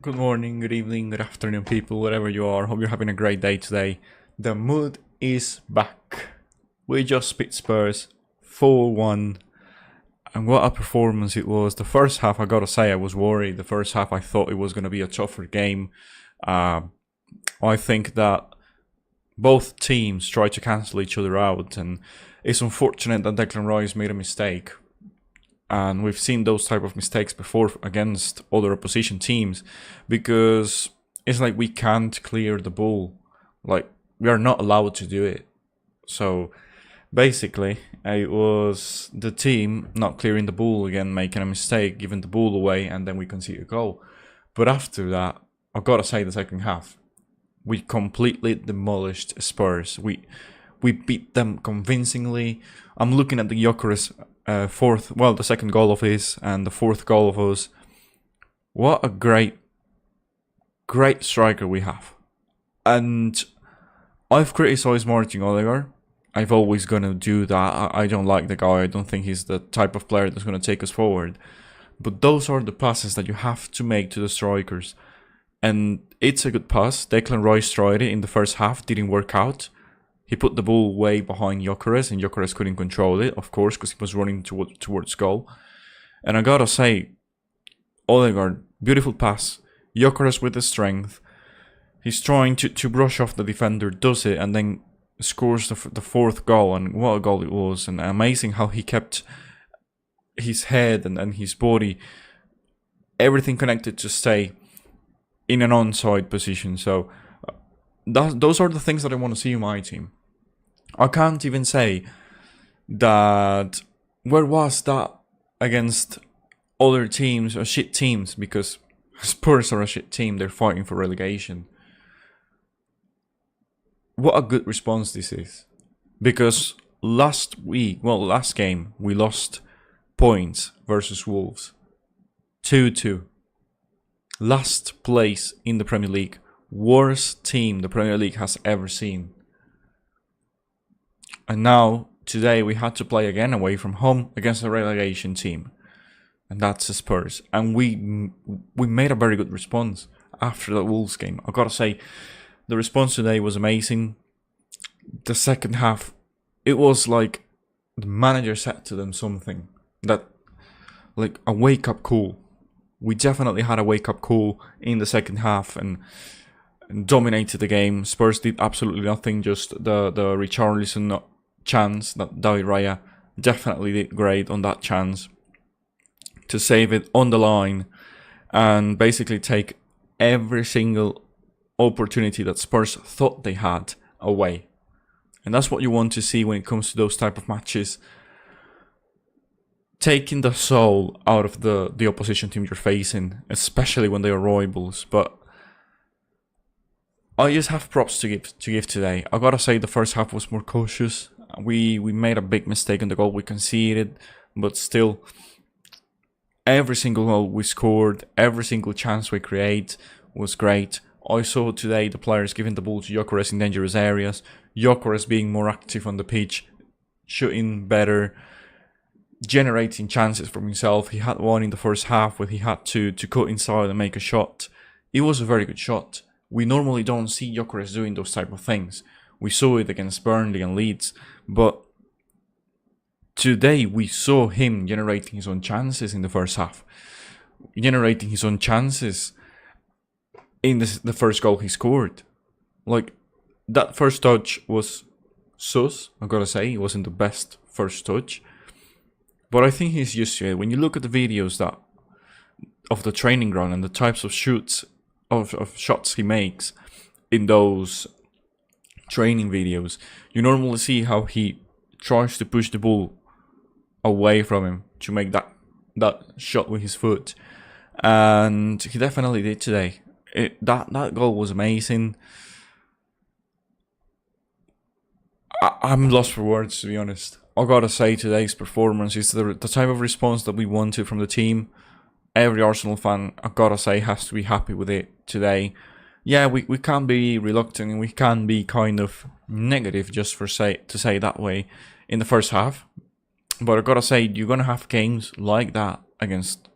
Good morning, good evening, good afternoon, people, wherever you are. Hope you're having a great day today. The mood is back. We just beat Spurs 4-1. And what a performance it was. The first half, I gotta say, I was worried. The first half, I thought it was gonna be a tougher game. I think that both teams tried to cancel each other out. And it's unfortunate that Declan Rice made a mistake. And we've seen those type of mistakes before against other opposition teams, because it's like we can't clear the ball. Like, we are not allowed to do it. So basically, it was the team not clearing the ball again, making a mistake, giving the ball away, and then we concede a goal. But after that, I've got to say, the second half, we completely demolished Spurs. We beat them convincingly. I'm looking at the Gyokeres the second goal of his and the fourth goal of us. What a great striker we have. And I've criticised Martin Odegaard. I've always gonna do that. I don't like the guy. I don't think he's the type of player that's gonna take us forward. But those are the passes that you have to make to the strikers. And it's a good pass. Declan Rice tried it in the first half, didn't work out. He put the ball way behind Gyokeres, and Gyokeres couldn't control it, of course, because he was running towards goal. And I gotta say, Odegaard, beautiful pass. Gyokeres with the strength. He's trying to brush off the defender, does it, and then scores the fourth goal. And what a goal it was. And amazing how he kept his head and his body, everything connected to stay in an onside position. So those are the things that I want to see in my team. I can't even say that where was that against other teams or shit teams, because Spurs are a shit team. They're fighting for relegation. What a good response this is. Because last game, we lost points versus Wolves. 2-2. Last place in the Premier League. Worst team the Premier League has ever seen. And now, today, we had to play again away from home against a relegation team. And that's the Spurs. And we made a very good response after the Wolves game. I've got to say, the response today was amazing. The second half, it was like the manager said to them something. That, like, a wake-up call. We definitely had a wake-up call in the second half and dominated the game. Spurs did absolutely nothing, just the Richarlison chance that David Raya definitely did great on that chance to save it on the line and basically take every single opportunity that Spurs thought they had away. And that's what you want to see when it comes to those type of matches. Taking the soul out of the opposition team you're facing, especially when they are rivals. But I just have props to give today. I gotta say, the first half was more cautious. We made a big mistake in the goal we conceded, but still, every single goal we scored, every single chance we create was great. I saw today the players giving the ball to Gyokeres in dangerous areas, Gyokeres being more active on the pitch, shooting better, generating chances from himself. He had one in the first half where he had to cut inside and make a shot. It was a very good shot. We normally don't see Gyokeres doing those type of things. We saw it against Burnley and Leeds, but today we saw him generating his own chances in the first half. Generating his own chances in the first goal he scored. Like, that first touch was sus, I gotta say. It wasn't the best first touch. But I think he's used to it. When you look at the videos of the training ground and the types of shots he makes in those training videos, you normally see how he tries to push the ball away from him to make that shot with his foot. And he definitely did today. That goal was amazing. I'm lost for words, to be honest. I gotta say, today's performance is the type of response that we wanted from the team. Every Arsenal fan, I gotta say, has to be happy with it today. Yeah, we can be reluctant and we can be kind of negative, just to say that way, in the first half. But I gotta say, you're gonna have games like that against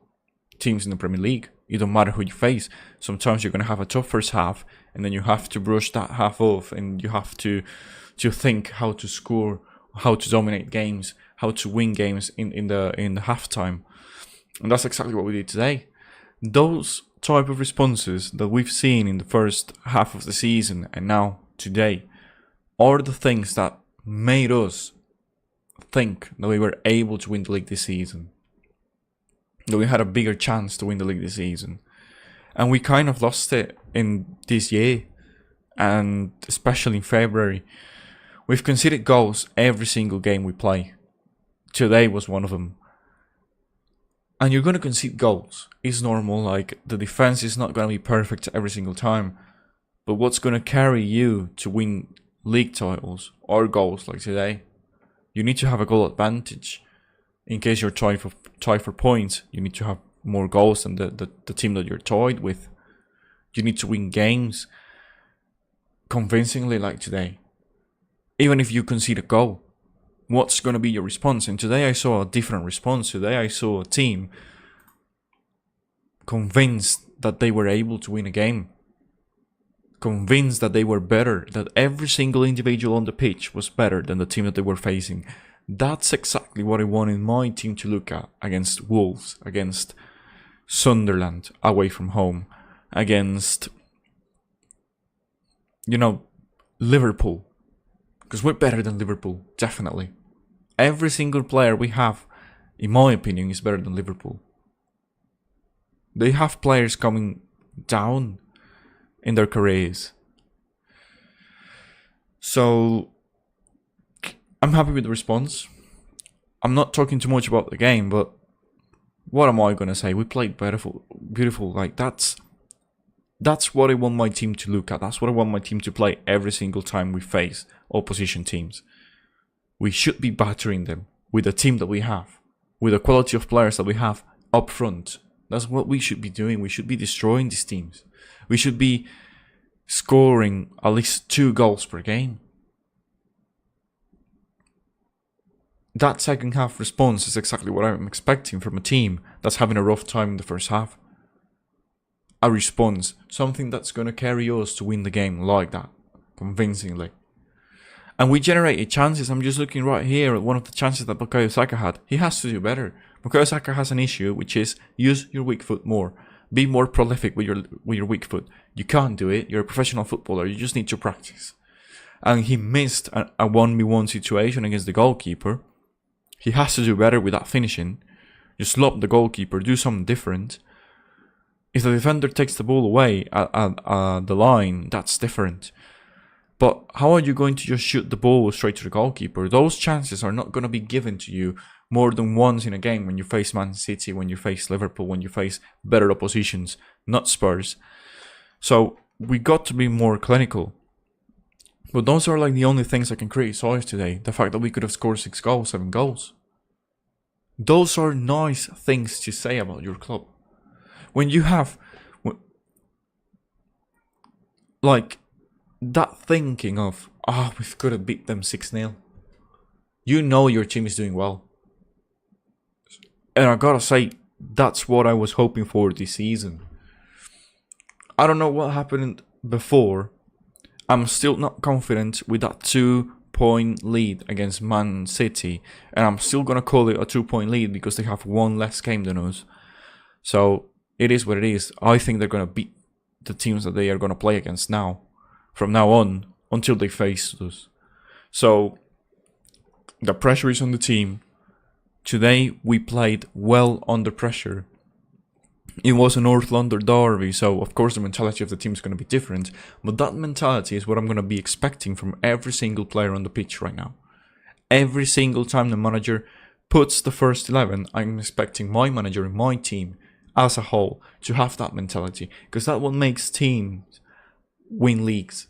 teams in the Premier League. It don't matter who you face. Sometimes you're gonna have a tough first half, and then you have to brush that half off, and you have to think how to score, how to dominate games, how to win games in the halftime. And that's exactly what we did today. Those type of responses that we've seen in the first half of the season and now today are the things that made us think that we were able to win the league this season, that we had a bigger chance to win the league this season. And we kind of lost it in this year, and especially in February. We've conceded goals every single game we play. Today was one of them. And you're going to concede goals. It's normal, like the defense is not going to be perfect every single time. But what's going to carry you to win league titles or goals like today? You need to have a goal advantage. In case you're tied for points, you need to have more goals than the team that you're tied with. You need to win games convincingly like today. Even if you concede a goal, what's going to be your response? And today I saw a different response. Today I saw a team convinced that they were able to win a game. Convinced that they were better, that every single individual on the pitch was better than the team that they were facing. That's exactly what I wanted my team to look at against Wolves, against Sunderland away from home, against, Liverpool. Because we're better than Liverpool, definitely. Every single player we have, in my opinion, is better than Liverpool. They have players coming down in their careers. So, I'm happy with the response. I'm not talking too much about the game, but what am I going to say? We played beautiful. Like, that's what I want my team to look at. That's what I want my team to play every single time we face opposition teams. We should be battering them with the team that we have, with the quality of players that we have up front. That's what we should be doing. We should be destroying these teams. We should be scoring at least 2 goals per game. That second half response is exactly what I'm expecting from a team that's having a rough time in the first half. A response, something that's going to carry us to win the game like that, convincingly. And we generated chances. I'm just looking right here at one of the chances that Bukayo Saka had. He has to do better. Bukayo Saka has an issue, which is use your weak foot more. Be more prolific with your weak foot. You can't do it. You're a professional footballer. You just need to practice. And he missed a 1v1 situation against the goalkeeper. He has to do better with that finishing. Just lob the goalkeeper. Do something different. If the defender takes the ball away at the line, that's different. But how are you going to just shoot the ball straight to the goalkeeper? Those chances are not going to be given to you more than once in a game when you face Man City, when you face Liverpool, when you face better oppositions, not Spurs. So we got to be more clinical. But those are like the only things I can criticize today. The fact that we could have scored 6 goals, 7 goals. Those are nice things to say about your club. When you have that thinking of, we could have beat them 6-0. You know your team is doing well. And I gotta say, that's what I was hoping for this season. I don't know what happened before. I'm still not confident with that 2-point lead against Man City. And I'm still gonna call it a 2-point lead because they have 1 less game than us. So, it is what it is. I think they're gonna beat the teams that they are gonna play against now. From now on, until they face us. So, the pressure is on the team. Today, we played well under pressure. It was a North London derby, so of course the mentality of the team is going to be different. But that mentality is what I'm going to be expecting from every single player on the pitch right now. Every single time the manager puts the first 11, I'm expecting my manager and my team as a whole to have that mentality. Because that's what makes teams win leagues,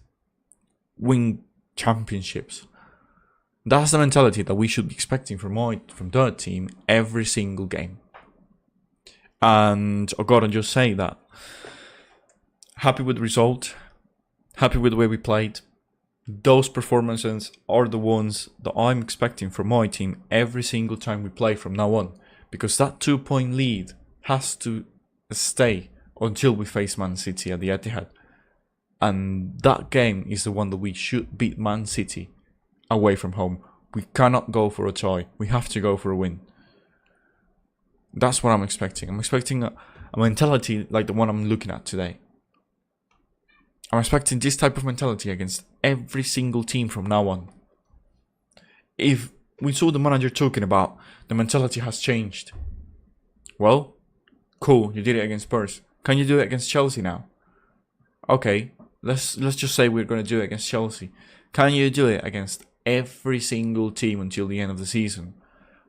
win championships. That's the mentality that we should be expecting from the team every single game. And I gotta just say that. Happy with the result. Happy with the way we played. Those performances are the ones that I'm expecting from my team every single time we play from now on. Because that 2-point lead has to stay until we face Man City at the Etihad. And that game is the one that we should beat Man City away from home. We cannot go for a tie. We have to go for a win. That's what I'm expecting. I'm expecting a mentality like the one I'm looking at today. I'm expecting this type of mentality against every single team from now on. If we saw the manager talking about the mentality has changed, well, cool, you did it against Spurs. Can you do it against Chelsea now? Okay, let's just say we're going to do it against Chelsea. Can you do it against every single team until the end of the season?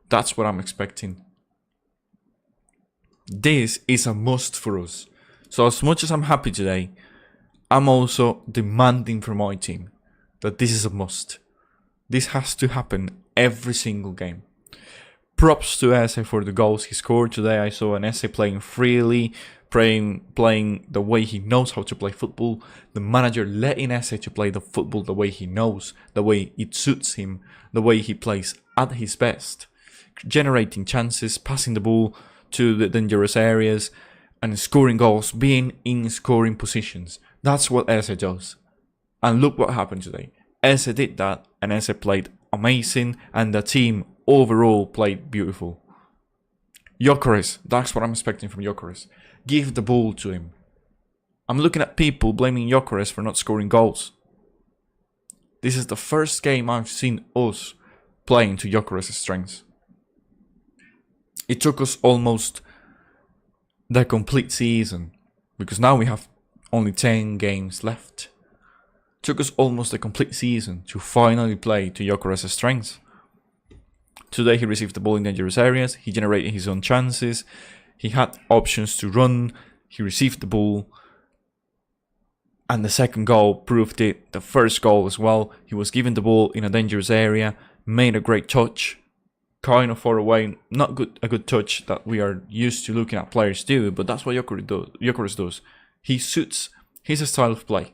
That's what I'm expecting. This is a must for us. So as much as I'm happy today, I'm also demanding from my team that this is a must. This has to happen every single game. Props to Eze for the goals he scored today. I saw an Eze playing freely, playing the way he knows how to play football. The manager letting Eze to play the football the way he knows, the way it suits him, the way he plays at his best. Generating chances, passing the ball to the dangerous areas, and scoring goals, being in scoring positions. That's what Eze does. And look what happened today. Eze did that, and Eze played amazing, and the team overall played beautiful. Gyokeres, that's what I'm expecting from Gyokeres. Give the ball to him. I'm looking at people blaming Gyokeres for not scoring goals. This is the first game I've seen us playing to Gyokeres' strengths. It took us almost the complete season, because now we have only 10 games left. It took us almost a complete season to finally play to Gyokeres' strengths. Today he received the ball in dangerous areas, he generated his own chances, he had options to run, he received the ball, and the second goal proved it, the first goal as well. He was given the ball in a dangerous area, made a great touch, kind of far away, not a good touch that we are used to looking at players do, but that's what Gyokeres does. He suits his style of play.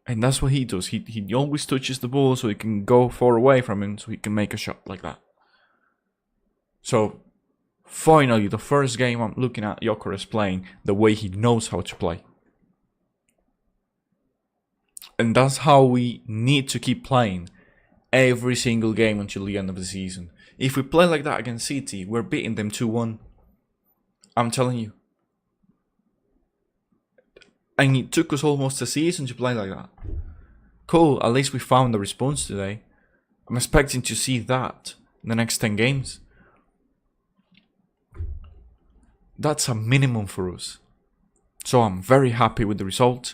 And that's what he does. He always touches the ball so he can go far away from him, so he can make a shot like that. So, finally, the first game I'm looking at Gyokeres playing the way he knows how to play. And that's how we need to keep playing every single game until the end of the season. If we play like that against City, we're beating them 2-1. I'm telling you. And it took us almost a season to play like that. Cool, at least we found the response today. I'm expecting to see that in the next 10 games. That's a minimum for us. So I'm very happy with the result.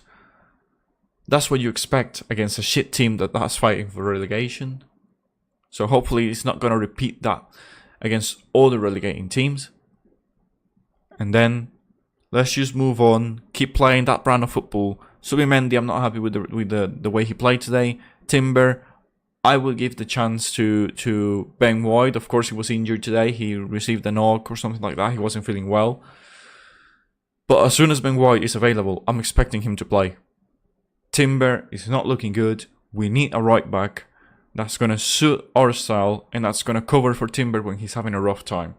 That's what you expect against a shit team that's fighting for relegation. So hopefully it's not going to repeat that against all the relegating teams. And then let's just move on, keep playing that brand of football. Subimendi, I'm not happy with the way he played today. Timber, I will give the chance to Ben White. Of course, he was injured today. He received a knock or something like that. He wasn't feeling well. But as soon as Ben White is available, I'm expecting him to play. Timber is not looking good. We need a right back that's going to suit our style and that's going to cover for Timber when he's having a rough time.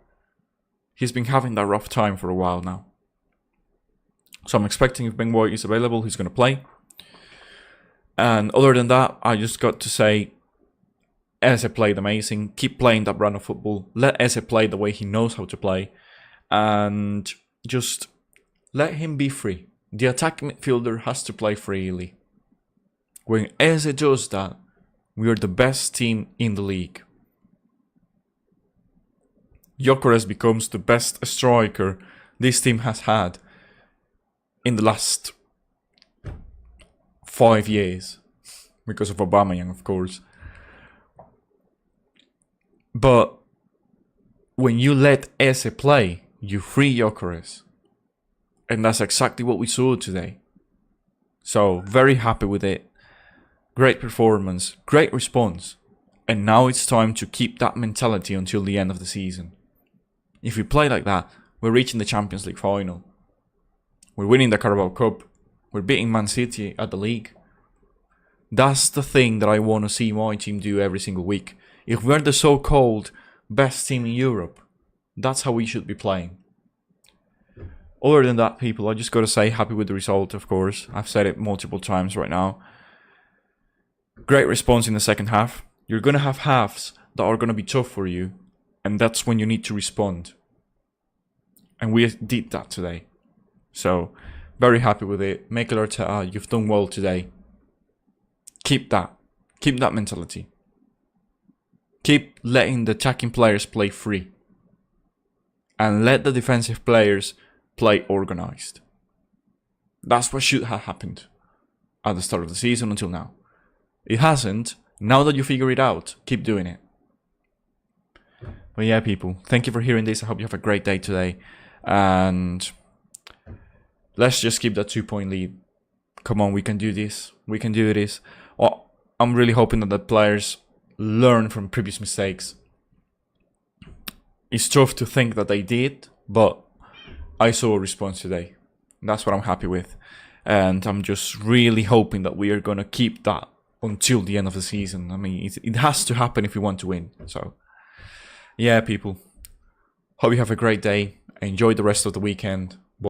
He's been having that rough time for a while now. So I'm expecting if Ben White is available, he's going to play. And other than that, I just got to say, Eze played amazing. Keep playing that brand of football. Let Eze play the way he knows how to play. And just let him be free. The attacking midfielder has to play freely. When Eze does that, we are the best team in the league. Gyokeres becomes the best striker this team has had in the last 5 years. Because of Aubameyang, of course. But when you let Eze play, you free Gyokeres. And that's exactly what we saw today. So, very happy with it. Great performance, great response. And now it's time to keep that mentality until the end of the season. If we play like that, we're reaching the Champions League final. We're winning the Carabao Cup. We're beating Man City at the league. That's the thing that I want to see my team do every single week. If we're the so-called best team in Europe, that's how we should be playing. Other than that, people, I just got to say happy with the result, of course. I've said it multiple times right now. Great response in the second half. You're going to have halves that are going to be tough for you, and that's when you need to respond. And we did that today. So, very happy with it. Mikel Arteta, you've done well today. Keep that. Keep that mentality. Keep letting the attacking players play free. And let the defensive players play organized. That's what should have happened at the start of the season until now. It hasn't. Now that you figure it out, keep doing it. But yeah, people, thank you for hearing this. I hope you have a great day today. And let's just keep that 2-point lead. Come on, we can do this. We can do this. Well, I'm really hoping that the players learn from previous mistakes. It's tough to think that they did, but I saw a response today. That's what I'm happy with. And I'm just really hoping that we are going to keep that until the end of the season. I mean, it has to happen if we want to win. So, yeah, people. Hope you have a great day. Enjoy the rest of the weekend.